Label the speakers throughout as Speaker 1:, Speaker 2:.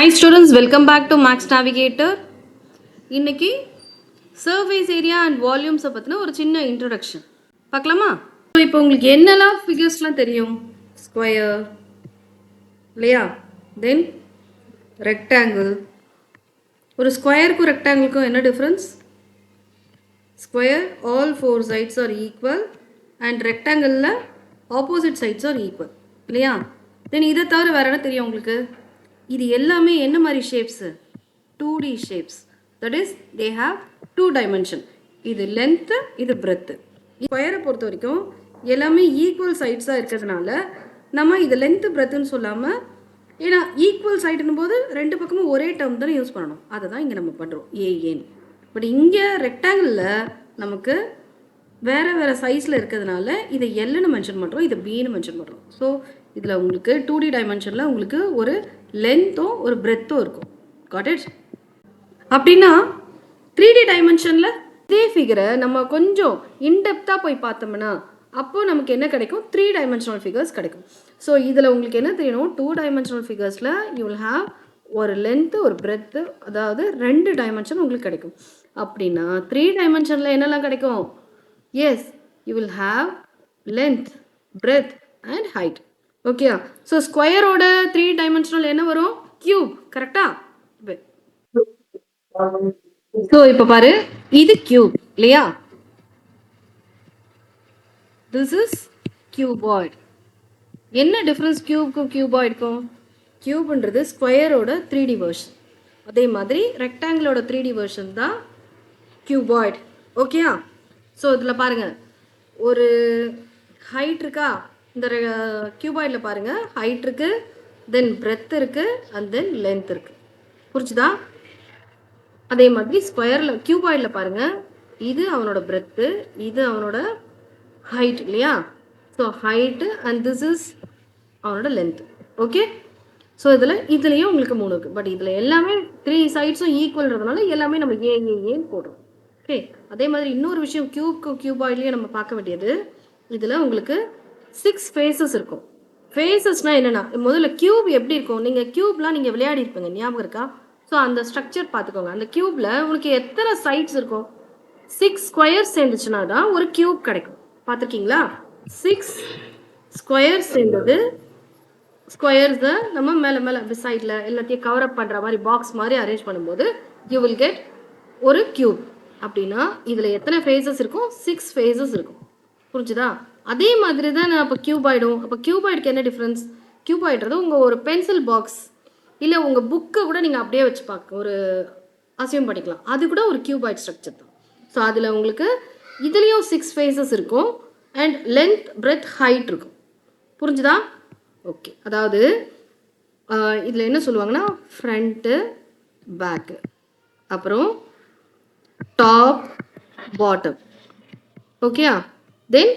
Speaker 1: Hi students, welcome back to Max Navigator. இன்னைக்கு surface area and volumes பத்தின ஒரு சின்ன introduction பார்க்கலாமா? இப்போ உங்களுக்கு என்னெல்லாம் figuresலாம் தெரியும்? Square இல்லையா? Then rectangle. ஒரு ஸ்கொயருக்கும் ரெக்டாங்கிளுக்கும் என்ன difference? Square all four sides are equal and rectangle opposite sides are equal இல்லையா? Then இதை தவிர வேற என்ன தெரியும் உங்களுக்கு? இது எல்லாமே என்ன மாதிரி shapes? 2D shapes. That is they have 2 dimension. இது லென்த்து, இது பிரெத்து. ஸ்கொயரை பொறுத்த வரைக்கும் எல்லாமே ஈக்குவல் சைட்ஸாக இருக்கிறதுனால நம்ம இது லென்த்து பிரெத்துன்னு சொல்லாமல், ஏன்னா ஈக்குவல் சைடுன்னும் போது ரெண்டு பக்கமும் ஒரே டேர்ம் தானே யூஸ் பண்ணணும். அதை தான் இங்கே நம்ம பண்ணுறோம் ஏஏன். பட் இங்கே ரெக்டாங்கிளில் நமக்கு வேறு வேறு சைஸில் இருக்கிறதுனால இதை எல்லுன்னு மென்ஷன் பண்ணுறோம், இதை பின்னு மென்ஷன் பண்ணுறோம். ஸோ இதில் உங்களுக்கு 2D டைமென்ஷனில் உங்களுக்கு ஒரு லென்த்தும் ஒரு பிரெத்தும் இருக்கும். Got it? அப்படின்னா 3D டைமென்ஷனில் இதே ஃபிகரை நம்ம கொஞ்சம் இன்டெப்த்தாக போய் பார்த்தோம்னா அப்போது நமக்கு என்ன கிடைக்கும்? 3 டைமென்ஷனல் ஃபிகர்ஸ் கிடைக்கும். ஸோ இதில் உங்களுக்கு என்ன தெரியணும்? 2 டைமென்ஷனல் ஃபிகர்ஸில் யூ வில் ஹாவ் ஒரு லென்த்து ஒரு பிரெத்து, அதாவது 2 டைமென்ஷன் உங்களுக்கு கிடைக்கும். அப்படின்னா 3 டைமென்ஷனில் என்னெல்லாம் கிடைக்கும்? Yes, you will have length, breadth and height. Okay, so ஸ்கொயரோட 3 டைமென்ஷனல் என்ன வரும்? கியூப். கரெக்டா? ஸோ இப்போ பாரு, இது கியூப் இல்லையா? This is cuboid. என்ன டிஃப்ரென்ஸ் கியூப்க்கும் கியூபாய்டுக்கும்? கியூப்ன்றது ஸ்கொயரோட 3D வெர்ஷன். அதே மாதிரி ரெக்டாங்கிளோட 3D வெர்ஷன் தான் கியூபாய்டு. ஓகேயா? ஸோ இதில் பாருங்கள், ஒரு ஹைட் இருக்கா? இந்த கியூபாய்டில் பாருங்கள், ஹைட் இருக்குது, தென் பிரெத் இருக்குது, அண்ட் தென் லென்த் இருக்குது. புரிச்சுதா? அதே மாதிரி ஸ்கொயரில் கியூபாய்டில் பாருங்கள், இது அவனோட பிரெத்து, இது அவனோட ஹைட் இல்லையா? So height and this is அவனோட லென்த். ஓகே, ஸோ இதுலேயும் உங்களுக்கு 3 இருக்குது. பட் இதில் எல்லாமே 3 சைட்ஸும் ஈக்குவல்ன்றதுனால எல்லாமே நம்ம ஏன்னு போடுறோம். ஓகே, அதே மாதிரி இன்னொரு விஷயம் கியூப்க்கும் கியூபாய்ட்லேயே நம்ம பார்க்க வேண்டியது, இதில் உங்களுக்கு 6 ஃபேஸஸ் இருக்கும். ஃபேஸஸ்னால் என்னென்னா, முதல்ல கியூப் எப்படி இருக்கும்? நீங்கள் கியூப்லாம் நீங்கள் விளையாடி இருப்பீங்க, ஞாபகம் இருக்கா? ஸோ அந்த ஸ்ட்ரக்சர் பார்த்துக்கோங்க. அந்த கியூப்பில் உங்களுக்கு எத்தனை சைட்ஸ் இருக்கும்? 6 ஸ்கொயர்ஸ் சேர்ந்துச்சுன்னா தான் ஒரு கியூப் கிடைக்கும். பார்த்துருக்கீங்களா? 6 ஸ்கொயர்ஸ் சேர்ந்தது. ஸ்கொயர்ஸை நம்ம மேலே மேலே அப்படி சைடில் எல்லாத்தையும் கவர் அப் பண்ணுற மாதிரி பாக்ஸ் மாதிரி அரேஞ்ச் பண்ணும்போது யூ வில் கெட் ஒரு கியூப். அப்படின்னா இதில் எத்தனை ஃபேஸஸ் இருக்கும்? 6 ஃபேஸஸ் இருக்கும். புரிஞ்சுதா? அதே மாதிரி தான் நான் இப்போ கியூபாய்டும். அப்போ கியூபாய்டுக்கு என்ன டிஃப்ரென்ஸ்? கியூபாய்டுறது உங்கள் ஒரு பென்சில் பாக்ஸ் இல்லை உங்கள் புக்கை கூட நீங்கள் அப்படியே வச்சு பார்க்க ஒரு அசியூம் பண்ணிக்கலாம். அது கூட ஒரு கியூபாய்டு ஸ்ட்ரக்சர் தான். ஸோ அதில் உங்களுக்கு இதுலேயும் 6 ஃபேஸஸ் இருக்கும் அண்ட் லென்த், பிரெத், ஹைட் இருக்கும். புரிஞ்சுதா? ஓகே, அதாவது இதில் என்ன சொல்லுவாங்கன்னா ஃப்ரண்ட்டு, பேக்கு, அப்புறம் டாப், பாட்டம். ஓகேயா? தென்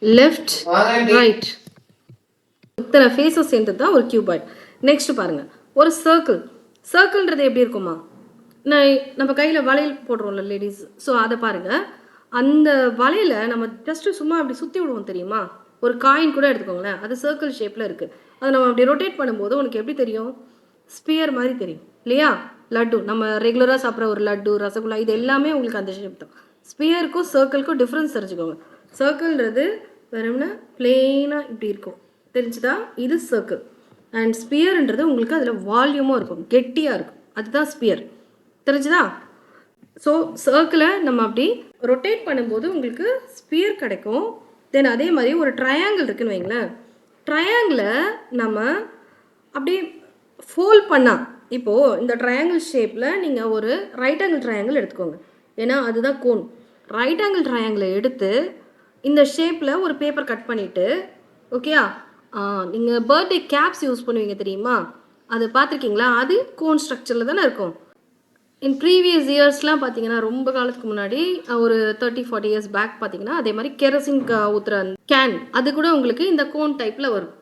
Speaker 1: லெஃப்ட், ரைட். இத்தனை ஃபேஸஸ் சேர்ந்தது தான் ஒரு கியூபாய்டு. நெக்ஸ்ட் பாருங்கள், ஒரு சர்க்கிள். சர்க்கிள்ன்றது எப்படி இருக்குமா? நம்ம கையில் வளையல் போடுறோம்ல லேடிஸ். ஸோ அதை பாருங்கள், அந்த வளையலை நம்ம ஜஸ்ட்டு சும்மா அப்படி சுற்றி விடுவோம் தெரியுமா? ஒரு காயின் கூட எடுத்துக்கோங்களேன், அது சர்க்கிள் ஷேப்பில் இருக்குது. அதை நம்ம அப்படி ரொட்டேட் பண்ணும்போது உனக்கு எப்படி தெரியும்? ஸ்பியர் மாதிரி தெரியும் இல்லையா? லட்டு, நம்ம ரெகுலராக சாப்பிட்ற ஒரு லட்டு, ரசகுல்லா, இது எல்லாமே உங்களுக்கு அந்த ஷேப் தான். ஸ்பியருக்கும் சர்க்கிள்க்கும் டிஃப்ரென்ஸ் தெரிஞ்சுக்கோங்க. சர்க்கிள்ன்றது வெறும்னா பிளெயினாக இப்படி இருக்கும், தெரிஞ்சுதா? இது சர்க்கிள். அண்ட் ஸ்பியர்ன்றது உங்களுக்கு அதில் வால்யூமும் இருக்கும், கெட்டியாக இருக்கும், அதுதான் ஸ்பியர். தெரிஞ்சுதா? ஸோ சர்க்கிளை நம்ம அப்படி ரொட்டேட் பண்ணும்போது உங்களுக்கு ஸ்பியர் கிடைக்கும். தென் அதே மாதிரி ஒரு ட்ரையாங்கிள் இருக்குன்னு வைங்களேன். ட்ரையாங்கிளை நம்ம அப்படியே ஃபோல்ட் பண்ணால், இப்போது இந்த ட்ரையாங்கிள் ஷேப்பில் நீங்கள் ஒரு ரைட் ஆங்கிள் ட்ரையாங்கிள் எடுத்துக்கோங்க, ஏன்னா அதுதான் கோன். ரைட் ஆங்கிள் ட்ரையாங்கிளை எடுத்து இந்த ஷேப்பில் ஒரு பேப்பர் கட் பண்ணிவிட்டு, ஓகேயா? நீங்கள் பர்த்டே கேப்ஸ் யூஸ் பண்ணுவீங்க தெரியுமா? அது பார்த்துருக்கீங்களா? அது கோன் ஸ்ட்ரக்சரில் தானே இருக்கும். இன் ப்ரீவியஸ் இயர்ஸ்லாம் பார்த்தீங்கன்னா, ரொம்ப காலத்துக்கு முன்னாடி ஒரு 30-40 இயர்ஸ் பேக் பார்த்தீங்கன்னா, அதே மாதிரி கெரோசின் ஊற்றுற கேன் அது கூட உங்களுக்கு இந்த கோன் டைப்பில் வரும்.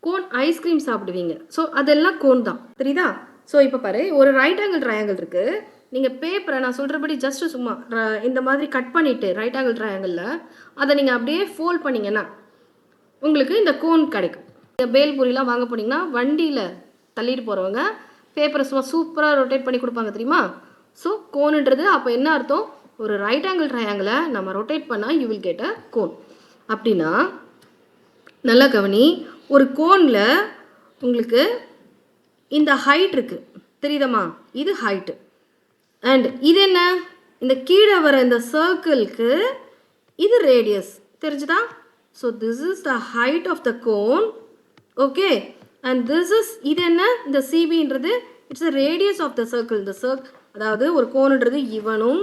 Speaker 1: கோன் ஐஸ்கிரீம் சாப்பிடுவீங்க. ஸோ அதெல்லாம் கோன் தான், தெரியுதா? ஸோ இப்போ பாரு, ஒரு ரைட் ஆங்கிள் ட்ரையாங்கிள் இருக்குது. நீங்கள் பேப்பரை நான் சொல்கிறபடி ஜஸ்ட்டு சும்மா இந்த மாதிரி கட் பண்ணிவிட்டு ரைட் ஆங்கிள் ட்ரையாங்கிளில் அதை நீங்கள் அப்படியே ஃபோல்ட் பண்ணிங்கன்னா உங்களுக்கு இந்த கோன் கிடைக்கும். பேல்பூரிலாம் வாங்க போனீங்கன்னா வண்டியில் தள்ளிட்டு போகிறவங்க பேப்பரை சூப்பராக ரொட்டேட் பண்ணி கொடுப்பாங்க தெரியுமா. ஸோ கோனுன்றது அப்போ என்ன அர்த்தம், ஒரு ரைட் ஆங்கிள் ட்ரையாங்கிளை நம்ம ரொட்டேட் பண்ணால் you will get a cone. அப்படின்னா நல்லா கவனி, ஒரு கோனில் உங்களுக்கு இந்த ஹைட் இருக்குது தெரியுதம்மா, இது ஹைட்டு. அண்ட் இது என்ன, இந்த கீழே வர இந்த சர்க்கிளுக்கு இது ரேடியஸ் தெரிஞ்சுதா. So this is the height of the cone. Okay, and this is இது என்ன, இந்த சிபின்றது it's a radius of the circle. இந்த அதாவது ஒரு கோனுன்றது இவனும்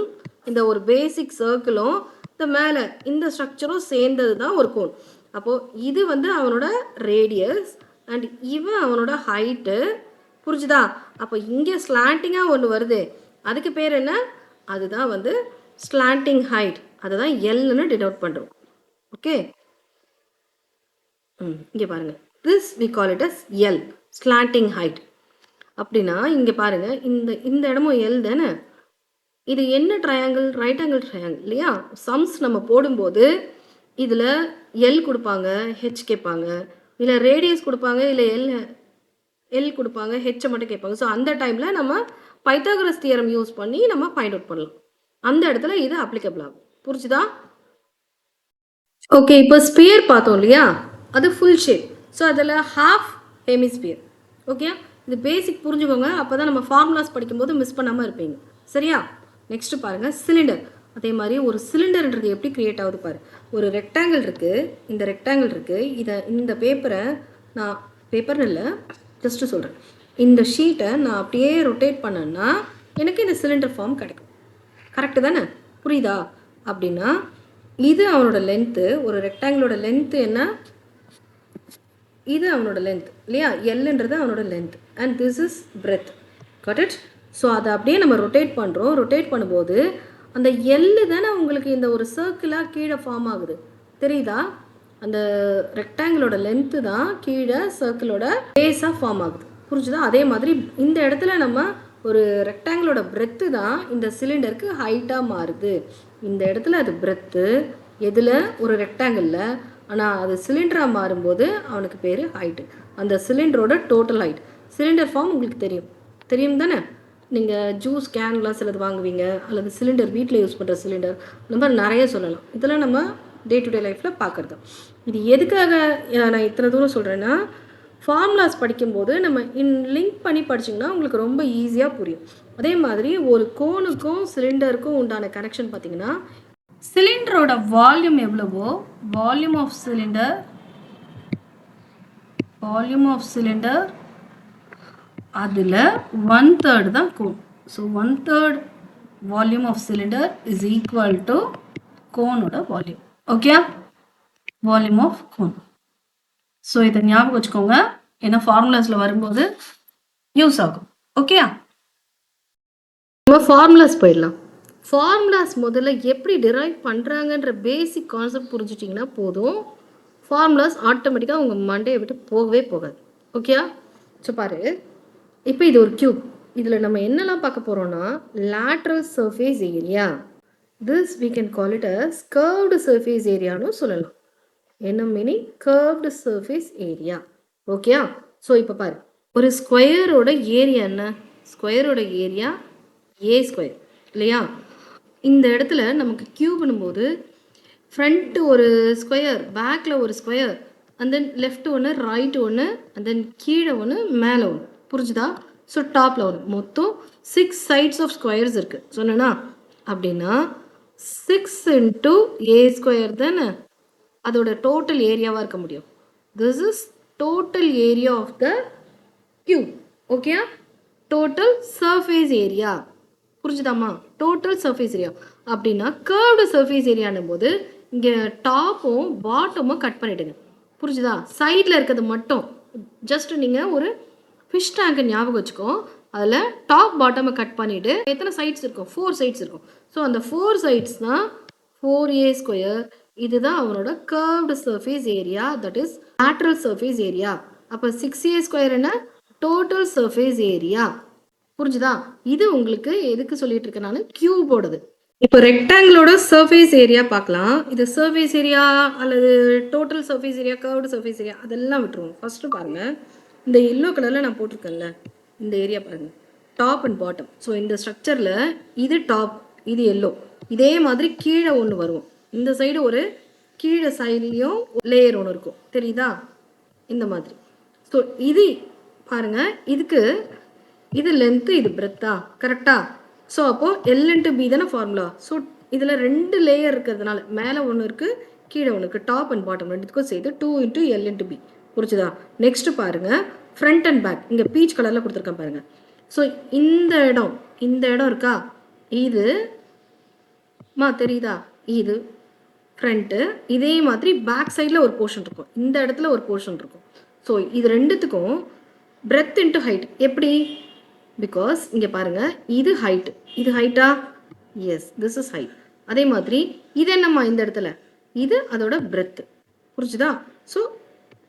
Speaker 1: இந்த ஒரு பேசிக் சர்க்கிளும் இந்த மேலே இந்த ஸ்ட்ரக்சரும் சேர்ந்தது தான் ஒரு கோன். அப்போது இது வந்து அவனோட ரேடியஸ் அண்ட் இவன் அவனோட ஹைட்டு. புரிஞ்சுதா. அப்போ இங்கே ஸ்லாண்டிங்காக ஒன்று வருது, அதுக்கு பேர் என்ன, அதுதான் வந்து ஸ்லாண்டிங் ஹைட். அதுதான் எல்னு டினோட் பண்ணுறோம். ஓகே, இங்கே பாருங்கள், this we call it as L, slanting height. அப்படின்னா இங்கே பாருங்கள், இந்த இடமும் எல் தானே. இது என்ன ட்ரையாங்கிள், ரைட் ஆங்கிள் ட்ரையாங்கிள் இல்லையா. சம்ஸ் நம்ம போடும்போது இதில் எல் கொடுப்பாங்க, ஹெச் கேட்பாங்க, இல்லை ரேடியஸ் கொடுப்பாங்க, இல்லை எல் கொடுப்பாங்க, ஹெச்சை மட்டும் கேட்பாங்க. ஸோ அந்த டைமில் நம்ம பைத்தாகரஸ் தியரம் யூஸ் பண்ணி நம்ம ஃபைண்ட் அவுட் பண்ணலாம். அந்த இடத்துல இது அப்ளிகபிள் ஆகும். புரிச்சுதா. ஓகே, இப்போ ஸ்பியர் பார்த்தோம் இல்லையா, அது ஃபுல் ஷேப். ஸோ அதில் ஹாஃப் ஹெமிஸ்பியர். ஓகே, இது பேசிக் புரிஞ்சுக்கோங்க, அப்போ தான் நம்ம ஃபார்முலாஸ் படிக்கும்போது மிஸ் பண்ணாமல் இருப்பீங்க. சரியா. நெக்ஸ்ட்டு பாருங்கள், சிலிண்டர். அதே மாதிரி ஒரு சிலிண்டர்ன்றது எப்படி க்ரியேட் ஆகுது பாரு. ஒரு ரெக்டாங்கிள் இருக்குது, இந்த ரெக்டாங்கிள் இருக்குது. இந்த பேப்பரை நான் பேப்பர்னு இல்லை ஜஸ்ட்டு சொல்கிறேன், இந்த ஷீட்டை நான் அப்படியே ரொட்டேட் பண்ணேன்னா எனக்கு இந்த சிலிண்டர் ஃபார்ம் கிடைக்கும். கரெக்டு தானே, புரியுதா. அப்படின்னா இது அவனோட லென்த்து, ஒரு ரெக்டாங்கிளோட லென்த்து என்ன, இது அவனோட லென்த் இல்லையா, எல்ன்றது அவனோட length and this is breadth. Got it. So அதை அப்படியே நம்ம ரொட்டேட் பண்ணுறோம். ரொட்டேட் பண்ணும்போது அந்த எல்லு தானே உங்களுக்கு இந்த ஒரு சர்க்கிளாக கீழே ஃபார்ம் ஆகுது தெரியுதா. அந்த ரெக்டாங்கிளோட லென்த்து தான் கீழே சர்க்கிளோட பேஸாக ஃபார்ம் ஆகுது. புரிஞ்சுதா. அதே மாதிரி இந்த இடத்துல நம்ம ஒரு ரெக்டாங்கிளோட பிரெத்து தான் இந்த சிலிண்டருக்கு ஹைட்டாக மாறுது. இந்த இடத்துல அது பிரெத்து எதில், ஒரு ரெக்டாங்கிளில். ஆனால் அது சிலிண்டராக மாறும்போது அவனுக்கு பேர் ஹைட்டு. அந்த சிலிண்டரோட டோட்டல் ஹைட். சிலிண்டர் ஃபார்ம் உங்களுக்கு தெரியும் தானே. நீங்கள் ஜூஸ் கேன்லாம் சிலது வாங்குவீங்க, அல்லது சிலிண்டர் வீட்டில் யூஸ் பண்ணுற சிலிண்டர், இந்த மாதிரி நிறைய சொல்லலாம். இதெல்லாம் நம்ம டே டு டே லைஃப்பில் பார்க்குறது. இது எதுக்காக நான் இத்தனை தூரம் சொல்கிறேன்னா, ஃபார்முலாஸ் படிக்கும்போது நம்ம லிங்க் பண்ணி படிச்சிங்கன்னா உங்களுக்கு ரொம்ப ஈஸியாக புரியும். அதே மாதிரி ஒரு கோனுக்கும் சிலிண்டருக்கும் உண்டான கனெக்ஷன் பார்த்திங்கன்னா, சிலிண்டரோட வால்யூம் எவ்வளவோ, வால்யூம் ஆஃப் சிலிண்டர் அதில் 1/3 தான் cone. So 1/3 volume of cylinder is equal to கோனோட volume. Okay, volume of cone. So இதை ஞாபகம் வச்சுக்கோங்க, ஏன்னா ஃபார்முலாஸில் வரும்போது யூஸ் ஆகும். ஓகே, நம்ம ஃபார்முலாஸ் போயிடலாம். ஃபார்முலாஸ் முதல்ல எப்படி டிரைவ் பண்ணுறாங்கன்ற பேசிக் கான்செப்ட் புரிஞ்சிட்டிங்கன்னா போதும், ஃபார்முலாஸ் ஆட்டோமேட்டிக்காக உங்கள் மண்டையை விட்டு போகவே போகாது. ஓகே, ஸோ பாரு, இப்போ இது ஒரு கியூப். இதில் நம்ம என்னெல்லாம் பார்க்க போகிறோம்னா, lateral surface area, this we can call it as curved surface ஏரியான்னு சொல்லலாம். என்ன meaning, curved surface area. Okay, so இப்போ பாரு, ஒரு ஸ்கொயரோட ஏரியா என்ன, ஸ்கொயரோட ஏரியா ஏ ஸ்கொயர் இல்லையா. இந்த இடத்துல நமக்கு கியூப்னும் போது ஃப்ரண்ட்டு ஒரு ஸ்கொயர், பேக்கில் ஒரு ஸ்கொயர், அண்ட் தென் லெஃப்ட் ஒன்று, ரைட்டு ஒன்று, அண்ட் தென் கீழே ஒன்று, மேலே ஒன்று. புரிஞ்சுதா. ஸோ டாப்பில் ஒன்று, மொத்தம் 6 சைட்ஸ் ஆஃப் ஸ்கொயர்ஸ் இருக்குது சொன்னா. அப்படின்னா 6 × a ஸ்கொயர் தானே அதோட டோட்டல் ஏரியாவாக இருக்க முடியும். This is total area of the cube. Okay, total surface area. புரிஞ்சுதாம்மா, டோட்டல் சர்ஃபேஸ் ஏரியா. அப்படின்னா கர்வ்டு சர்ஃபேஸ் ஏரியானும் போது இங்கே டாப்பும் பாட்டமும் கட் பண்ணிவிடுங்க. புரிஞ்சுதா. சைடில் இருக்கிறது மட்டும் ஜஸ்ட் நீங்கள் ஒரு ஃபிஷ் டேங்கை ஞாபகம் வச்சுக்கோ, அதில் டாப் பாட்டமை கட் பண்ணிவிட்டு எத்தனை சைட்ஸ் இருக்கும், 4 சைட்ஸ் இருக்கும். ஸோ அந்த 4 சைட்ஸ் தான் 4a ஸ்கொயர். இதுதான் அவனோட curved surface area, that is lateral surface area. அப்போ 6a ஸ்கொயர் என்ன, டோட்டல் சர்ஃபேஸ் ஏரியா. புரிஞ்சுதா. இது உங்களுக்கு எதுக்கு சொல்லிட்டு இருக்கேன் நான், கியூபோடது. இப்போ ரெக்டாங்கிளோட சர்ஃபேஸ் ஏரியா பார்க்கலாம். இது சர்ஃபேஸ் ஏரியா அல்லது total surface area, curved surface area, அதெல்லாம் விட்டுருவோம். ஃபர்ஸ்ட்டு பாருங்கள், இந்த எல்லோ கலரில் நான் போட்டிருக்கேன்ல இந்த ஏரியா பாருங்கள், டாப் அண்ட் பாட்டம். ஸோ இந்த ஸ்ட்ரக்சரில் இது டாப், இது எல்லோ. இதே மாதிரி கீழே ஒன்று வரும், இந்த சைடு ஒரு கீழே சைட்லேயும் லேயர் ஒன்று இருக்கும், தெரியுதா? இந்த மாதிரி. ஸோ இது பாருங்கள், இதுக்கு இது லென்த்து, இது பிரெத்தா, கரெக்டா? ஸோ அப்போது எல் இன்ட்டு பி தானே ஃபார்முலா. ஸோ இதில் 2 லேயர் இருக்கிறதுனால மேலே ஒன்று இருக்குது, கீழே ஒன்று இருக்குது, டாப் அண்ட் பாட்டம் ரெண்டுத்துக்கும் சேர்த்து 2 இன்ட்டு எல் இன்ட்டு பி. புரிச்சுதா? நெக்ஸ்ட் பாருங்கள், ஃப்ரண்ட் அண்ட் பேக். இங்கே பீச் கலரில் கொடுத்துருக்கேன் பாருங்கள். ஸோ இந்த இடம் இருக்கா, இது தெரியுதா? இது ஃப்ரண்ட்டு. இதே மாதிரி பேக் சைடில் ஒரு போர்ஷன் இருக்கும், இந்த இடத்துல ஒரு போர்ஷன் இருக்கும். ஸோ இது ரெண்டுத்துக்கும் பிரெத் இன்ட்டு ஹைட் எப்படி? பிகாஸ் இங்கே பாருங்கள், இது ஹைட்டு, இது ஹைட்டா? Yes, this is height. அதே மாதிரி இது என்னம்மா இந்த இடத்துல, இது அதோட பிரெத்து. புரிச்சுதா? So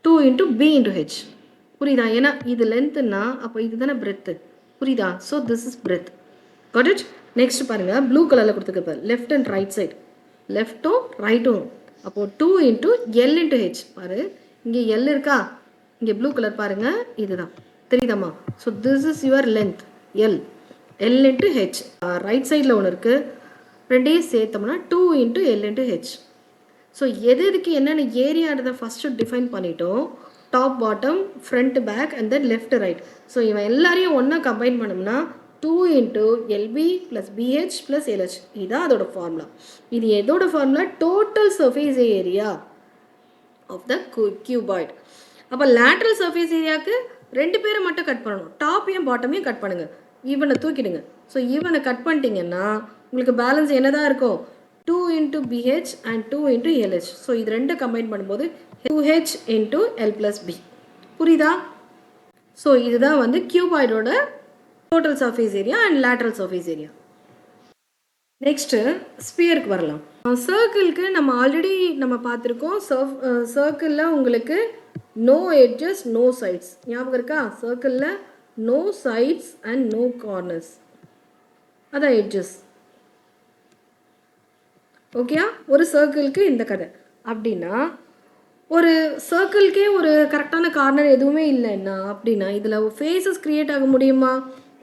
Speaker 1: 2 into B into H. புரியுதா? ஏன்னா இது லென்த்துன்னா அப்போ இது தானே பிரெத்து. புரியுதா? So this is breadth. Got it? Next பாருங்கள், ப்ளூ கலரில் கொடுத்துருக்க லெஃப்ட் அண்ட் ரைட் சைடு, லெஃப்ட்டும் ரைட்டும். அப்போது 2 இன்ட்டு எல் இன்ட்டு ஹெச். பாரு, இங்கே எல் இருக்கா, இங்கே ப்ளூ கலர் பாருங்கள், இதுதான். தெரியுதாம்மா? So this is your length L, L into H. Right சைடில் ஒன்று இருக்குது, ரெண்டையும் சேர்த்தோம்னா 2 into L into H. So எதுக்கு என்னென்ன ஏரியான்றதை ஃபஸ்ட்டு டிஃபைன் பண்ணிட்டோம், top bottom, front back and then left right. So இவன் எல்லாரையும் ஒன்றா கம்பைன் பண்ணோம்னா 2 into LB plus BH plus LH. இதுதான் அதோட ஃபார்முலா. இது எதோட formula? Total surface area of the cuboid. அப்போ லேட்ரல் சர்ஃபேஸ் ஏரியாவுக்கு 2 பேரை மட்டும் கட் பண்ணணும், டாப்பையும் பாட்டமையும் கட் பண்ணுங்கள், இவனை தூக்கிடுங்க. ஸோ இவனை கட் பண்ணிட்டீங்கன்னா உங்களுக்கு பேலன்ஸ் என்ன தான் இருக்கும்? 2 into BH and 2 into LH. So இது ரெண்டும் கம்பைன் பண்ணும்போது 2h into L plus B. புரியுதா? ஸோ இதுதான் வந்து கியூபாய்டோட total surface area and lateral surface area. Next ஸ்பியருக்கு வரலாம். சர்க்கிளுக்கு நம்ம ஆல்ரெடி பார்த்துருக்கோம். சர்க்கிளில் உங்களுக்கு நோ எட்ஜஸ், நோ சைட்ஸ். ஞாபகம் இருக்கா? சர்க்கிளில் no sides and no corners, அதான் எட்ஜஸ். ஓகேயா? ஒரு சர்க்கிளுக்கு இந்த கதை. அப்படின்னா ஒரு சர்க்கிள்கே ஒரு கரெக்டான கார்னர் எதுவுமே இல்லைன்னா அப்படின்னா இதில் ஃபேஸஸ் க்ரியேட் ஆக முடியுமா?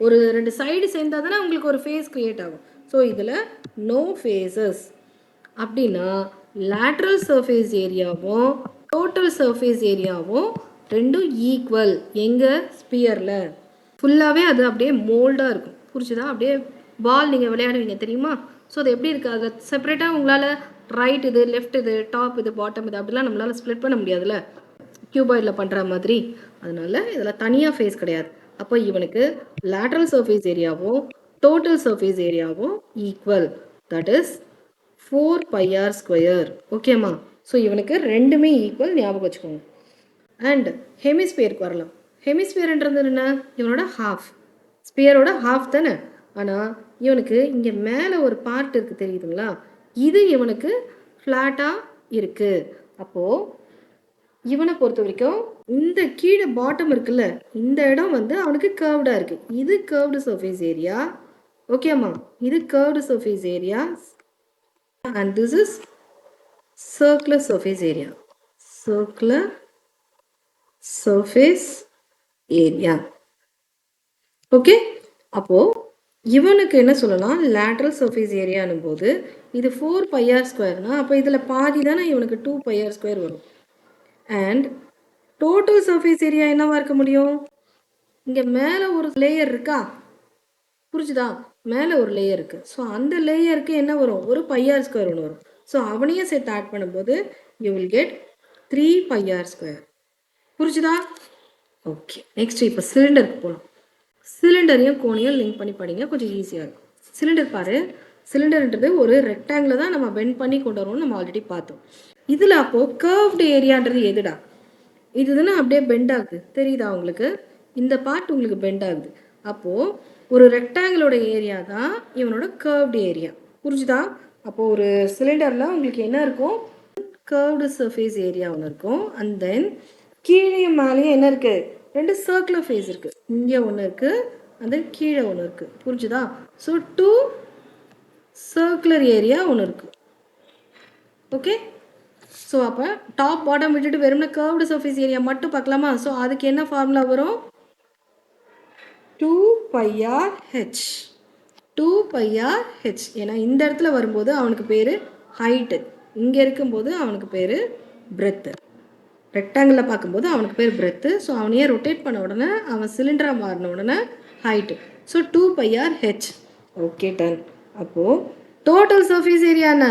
Speaker 1: ஒரு 2 சைடு சேர்ந்தால் தானே உங்களுக்கு ஒரு ஃபேஸ் க்ரியேட் ஆகும். ஸோ இதில் நோ ஃபேஸஸ் அப்படின்னா லேட்ரல் சர்ஃபேஸ் ஏரியாவும் டோட்டல் சர்ஃபேஸ் ஏரியாவும் ரெண்டும் ஈக்குவல். எங்கள் ஸ்பியரில் ஃபுல்லாகவே அது அப்படியே மோல்டாக இருக்கும். புரிச்சுதா? அப்படியே பால் நீங்கள் விளையாடுவீங்க தெரியுமா? ஸோ அது எப்படி இருக்குது, அதை செப்பரேட்டாக உங்களால் ரைட் இது, லெஃப்ட் இது, டாப் இது, பாட்டம் இது அப்படிலாம் நம்மளால் ஸ்ப்ளிட் பண்ண முடியாதுல்ல கியூபாய்டில் பண்ணுற மாதிரி. அதனால் இதில் தனியாக ஃபேஸ் கிடையாது. அப்போ இவனுக்கு லேட்ரல் சர்ஃபேஸ் ஏரியாவும் டோட்டல் சர்ஃபேஸ் ஏரியாவும் ஈக்குவல். That is 4πr². ஓகேம்மா? ஸோ இவனுக்கு ரெண்டுமே ஈக்குவல், ஞாபகம் வச்சுக்கோங்க. அண்ட் ஹெமிஸ்பியருக்கு வரலாம். ஹெமிஸ்பியர்ன்றது என்ன? இவனோட ஹாஃப், ஸ்பியரோட ஹாஃப் தானே. ஆனால் இவனுக்கு இங்கே மேலே ஒரு பார்ட் இருக்குது, தெரியுதுங்களா? இது இவனுக்கு ஃப்ளாட்டாக இருக்குது. அப்போது இவனை பொறுத்த வரைக்கும் இந்த கீழே பாட்டம் இருக்குல்ல, இந்த இடம் வந்து அவனுக்கு கர்வ்டாக இருக்குது. இது கர்வ்டு சர்ஃபேஸ் ஏரியா. ஓகேம்மா? இது curved surface area and this is circular surface area. Circular surface area. Okay? அப்போது இவனுக்கு என்ன சொல்லலாம்? லேட்ரல் சர்ஃபேஸ் ஏரியானும் போது இது 4πr². அப்போ இதில் பாதி தானே இவனுக்கு 2πr² வரும். அண்ட் டோட்டல் சர்ஃபேஸ் ஏரியா என்னவா இருக்க முடியும்? இங்கே மேலே ஒரு லேயர் இருக்கா? புரிச்சுதா? மேலே ஒரு லேயர் இருக்குது. ஸோ அந்த லேயருக்கு என்ன வரும்? ஒரு πr² ஒன்று வரும். ஸோ அவனையும் சேர்த்து ஆட் பண்ணும்போது யூ வில் கெட் 3πr². புரிச்சுதா? ஓகே. நெக்ஸ்ட் இப்போ சிலிண்டருக்கு போகலாம். சிலிண்டரையும் கோணையும் லிங்க் பண்ணி படிங்க, கொஞ்சம் ஈஸியாக இருக்கும். சிலிண்டர் பாரு, சிலிண்டர்ன்றது ஒரு ரெக்டாங்கில் தான் நம்ம பெண்ட் பண்ணி கொண்டு வரோம்னு நம்ம ஆல்ரெடி பார்த்தோம். இதில் அப்போது கர்வ்டு ஏரியான்றது எதுடா? இதுதானே அப்படியே பெண்ட் ஆகுது, தெரியுதா உங்களுக்கு? இந்த பார்ட் உங்களுக்கு பெண்ட் ஆகுது. அப்போது ஒரு ரெக்டாங்கிளோட ஏரியா தான் இவனோட கர்வ்டு ஏரியா. புரிஞ்சுதா? அப்போது ஒரு சிலிண்டரில் உங்களுக்கு என்ன இருக்கும்? கர்வ்டு சர்ஃபேஸ் ஏரியா ஒன்று இருக்கும். அண்ட் தென் கீழே மேலேயும் என்ன இருக்குது? 2 சர்க்குலர் ஃபேஸ் இருக்குது. இங்கே ஒன்று இருக்குது, அந்த கீழே ஒன்று இருக்குது. புரிஞ்சுதா? ஸோ 2 சர்க்குலர் ஏரியா ஒன்று இருக்குது. ஓகே? ஸோ அப்போ டாப் பாட்டம் விட்டுட்டு வெறும்னா கர்வ்டு சர்ஃபேஸ் ஏரியா மட்டும் பார்க்கலாமா? ஸோ அதுக்கு என்ன ஃபார்முலா வரும்? 2 pi r h. 2 pi r h. ஏன்னா இந்த இடத்துல வரும்போது அவனுக்கு பேர் ஹைட்டு, இங்கே இருக்கும்போது அவனுக்கு பேர் பிரெத்து. ரெக்டாங்கிளில் பார்க்கும்போது அவனுக்கு பேர் பிரெத்து. ஸோ அவனையே ரொட்டேட் பண்ண உடனே அவன் சிலிண்டராக மாறின உடனே height. So 2 pi r h. Okay done. அப்போது டோட்டல் சர்ஃபேஸ் ஏரியா என்ன?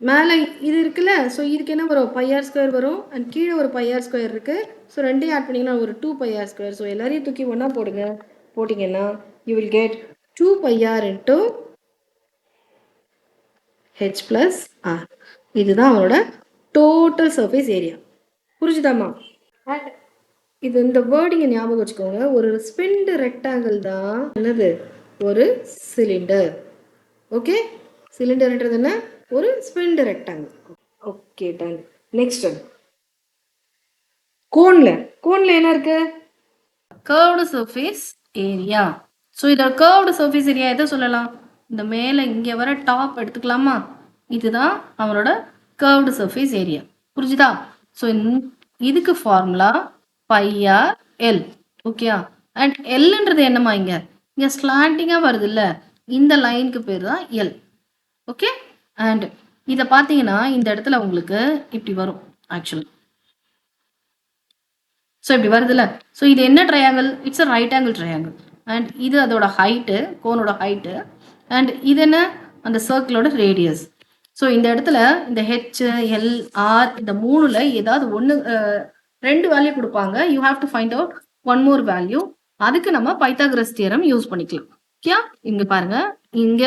Speaker 1: மேலே இது இருக்குல்ல, ஸோ இதுக்கு என்ன வரும்? பை ஆர் ஸ்கொயர் வரும். அண்ட் கீழே ஒரு பை ஆர் ஸ்கொயர் இருக்குது. ஸோ ரெண்டையும் ஆட் பண்ணிங்கன்னா ஒரு 2 pi r ஸ்கொயர். ஸோ எல்லாரையும் தூக்கி ஒன்றா போடுங்க. போட்டிங்கன்னா you will get 2 pi r into h plus r. இதுதான் அவனோட டோட்டல் சர்ஃபேஸ் ஏரியா. புரிஞ்சுதாம்மா? அண்ட் இது இந்த வேர்டிங்கை ஞாபகம் வச்சுக்கோங்க. ஒரு ஸ்பின்டு ரெக்டாங்கிள் தான் என்னது? ஒரு சிலிண்டர். ஓகே, சிலிண்டர்ன்றது என்ன? ஒரு ஸ்பின்டு ரெக்டாங்கிள். Okay done. நெக்ஸ்ட் கோன்ல என்ன இருக்கு? Curved surface area. ஸோ இதோட கர்வ்டு சர்ஃபேஸ் ஏரியா எதை சொல்லலாம்? இந்த மேலே இங்கே வர டாப் எடுத்துக்கலாமா? இதுதான் அவனோட கர்வ்டு சர்ஃபேஸ் ஏரியா. புரிஞ்சுதா? ஸோ இதுக்கு ஃபார்முலா பை ஆர் எல். ஓகேயா? அண்ட் எல்ன்றது என்னம்மா? இங்கே ஸ்லாண்டிங்காக வருது இல்லை, இந்த லைனுக்கு பேர் தான் எல். ஓகே, அண்ட் இதை பார்த்தீங்கன்னா இந்த இடத்துல உங்களுக்கு இப்படி வரும் ஆக்சுவலி. ஸோ இப்படி வருதுல்ல, ஸோ இது என்ன triangle? It's a right angle triangle. And இது அதோட ஹைட்டு, கோனோட ஹைட்டு. அண்ட் இது என்ன? அந்த சர்க்கிளோட ரேடியஸ். ஸோ இந்த இடத்துல இந்த ஹெச், எல், ஆர் இந்த மூணுல ஏதாவது ஒன்று, ரெண்டு வேல்யூ கொடுப்பாங்க. You have to find out one more value. அதுக்கு நம்ம பைத்தாகரஸ் தியரம் யூஸ் பண்ணிக்கலாம். ஓகே, இங்க பாருங்க, இங்க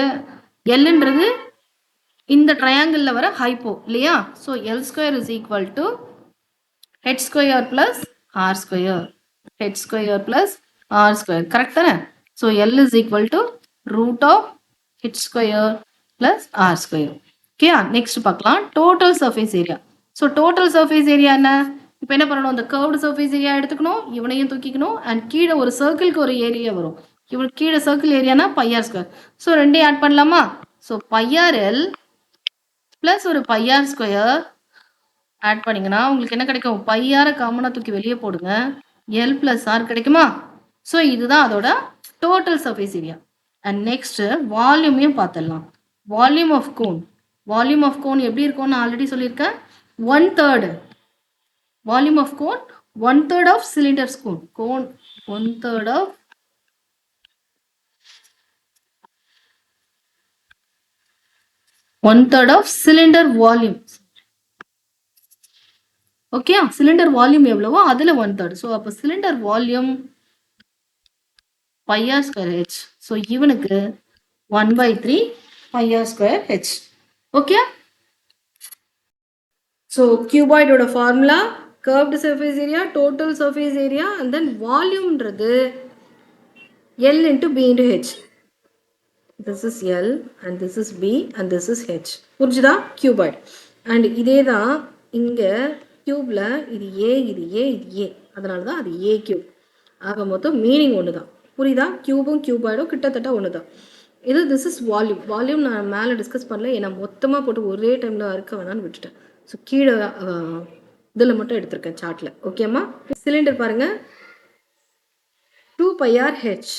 Speaker 1: எல்ன்றது இந்த ட்ரையாங்கிளில் வர ஹைப்போ இல்லையா? So L square is equal to H square plus R square. H square plus R square. Correct தானே? So L is equal to root of H square plus R square. Okay, next பார்க்கலாம் total surface area. So total surface area என்ன? இப்போ என்ன பண்ணணும்? இந்த curved surface area எடுத்துக்கணும், இவனையும் தூக்கிக்கணும். And கீழே ஒரு சர்க்கிளுக்கு ஒரு ஏரியா வரும். இவனுக்கு கீழே சர்க்கிள் ஏரியானா பை ஆர் ஸ்கொயர். ஸோ ரெண்டையும் ஆட் பண்ணலாமா? So pi R L plus ஒரு பை ஆர் ஸ்கொயர் ஆட் பண்ணிங்கன்னா உங்களுக்கு என்ன கிடைக்கும்? பை ஆரை காமனாக தூக்கி வெளியே போடுங்க, எல் பிளஸ் ஆர் கிடைக்குமா? ஸோ இதுதான் அதோட total surface area. And next வால்யூமையும் பார்த்துடலாம். Volume of cone. Volume of cone எப்படி இருக்கும்னு ஆல்ரெடி சொல்லியிருக்கேன். 1/3 volume of cone, 1/3 of cylinders cone. Cone 1/3 of cylinder volume. Okay, cylinder volume எவ்வளவோ அதுல 1/3. ஸோ அப்போ cylinder volume pi R square H. So இவனுக்கு 1/3 pi R square H. Okay, so கியூபாய்டோட formula curved surface area, total surface area, and then வால்யூம்ன்றது L into B into H. This is L and this is B and this is H. புரிஞ்சுதா? Cuboid. And இதே தான் இங்கே கியூப்ல இது ஏ, இது ஏ, இது ஏ, அதனால தான் அது ஏ கியூப். ஆக மொத்தம் மீனிங் ஒன்று தான். புரியுதா? கியூபும் கியூபாய்டும் கிட்டத்தட்ட ஒன்று தான். இது திஸ் இஸ் வால்யூம். வால்யூம் நான் மேலே டிஸ்கஸ் பண்ணல, ஏன்னா மொத்தமாக போட்டு ஒரே டைமில் அறுக்க வேணான்னு விட்டுட்டேன். ஸோ கீழே இதில் மட்டும் எடுத்திருக்கேன் சார்ட்டில். ஓகேம்மா? சிலிண்டர் பாருங்கள், 2 pi r h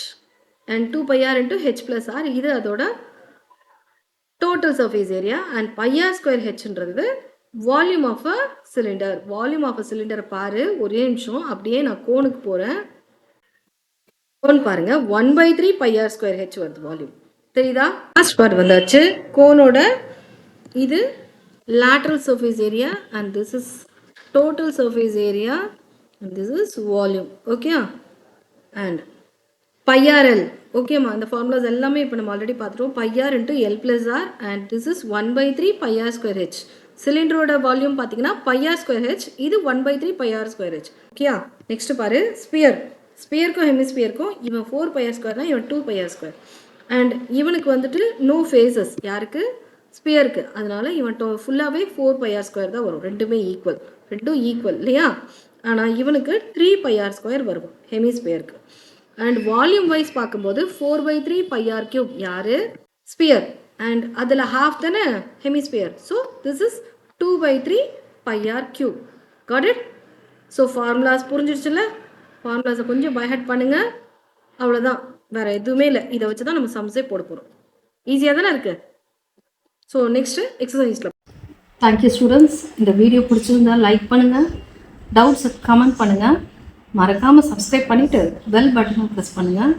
Speaker 1: and 2 pi r into h plus r. இது அதோட total surface area. And pi R square ஹெச்ன்றது volume of a cylinder. Volume of a cylinder பாரு, ஒரே நிமிஷம் அப்படியே நான் கோனுக்கு போகிறேன். கோன் பாருங்க, 1/3 pi r ஸ்கொயர் ஹெச் வருது வால்யூம். தெரியுதா? லாஸ்ட் பார்ட் வந்தாச்சு. கோனோட இது lateral surface area and this is total surface area and this is volume. Okay, and pi r l. Okay ma, இந்த formulas எல்லாமே இப்போ நம்ம ஆல்ரெடி பார்த்துட்டோம். pi r into l plus r and this is 1/3 pi r square h. சிலிண்டரோட volume பார்த்தீங்கன்னா pi r square h, இது 1/3 pi r square h. ஓகேயா? Next பாரு ஸ்பியர். ஸ்பியருக்கும் ஹெமிஸ்பியருக்கும் இவன் 4 pi r square, இவன் 2 pi r square. அண்ட் இவனுக்கு வந்துட்டு no faces. யாருக்கு? ஸ்பியருக்கு. அதனால இவன் ஃபுல்லாகவே 4 pi r ஸ்கொயர் தான் வரும். ரெண்டும் ஈக்குவல் இல்லையா? ஆனால் இவனுக்கு 3 pi r ஸ்கொயர் வரும் ஹெமிஸ்பியருக்கு. அண்ட் வால்யூம் வைஸ் பார்க்கும்போது 4/3 pi r கியூப் யாரு? ஸ்பியர். அண்ட் அதில் ஹாஃப் தானே hemisphere. So this is 2/3 pi r cube. Got it? ஸோ ஃபார்முலாஸ் புரிஞ்சிடுச்சுல்ல? ஃபார்முலாஸை கொஞ்சம் பைஹெட் பண்ணுங்கள். அவ்வளோதான், வேறு எதுவுமே இல்லை. இதை வச்சு தான் நம்ம சம்ஸே போட போகிறோம். ஈஸியாக தானே இருக்குது? ஸோ நெக்ஸ்ட்டு எக்ஸசைஸில். Thank you students. இந்த வீடியோ பிடிச்சிருந்தா லைக் பண்ணுங்கள், டவுட்ஸை கமெண்ட் பண்ணுங்கள், மறக்காமல் சப்ஸ்கிரைப் பண்ணிவிட்டு பெல் பட்டனை ப்ரெஸ் பண்ணுங்கள்.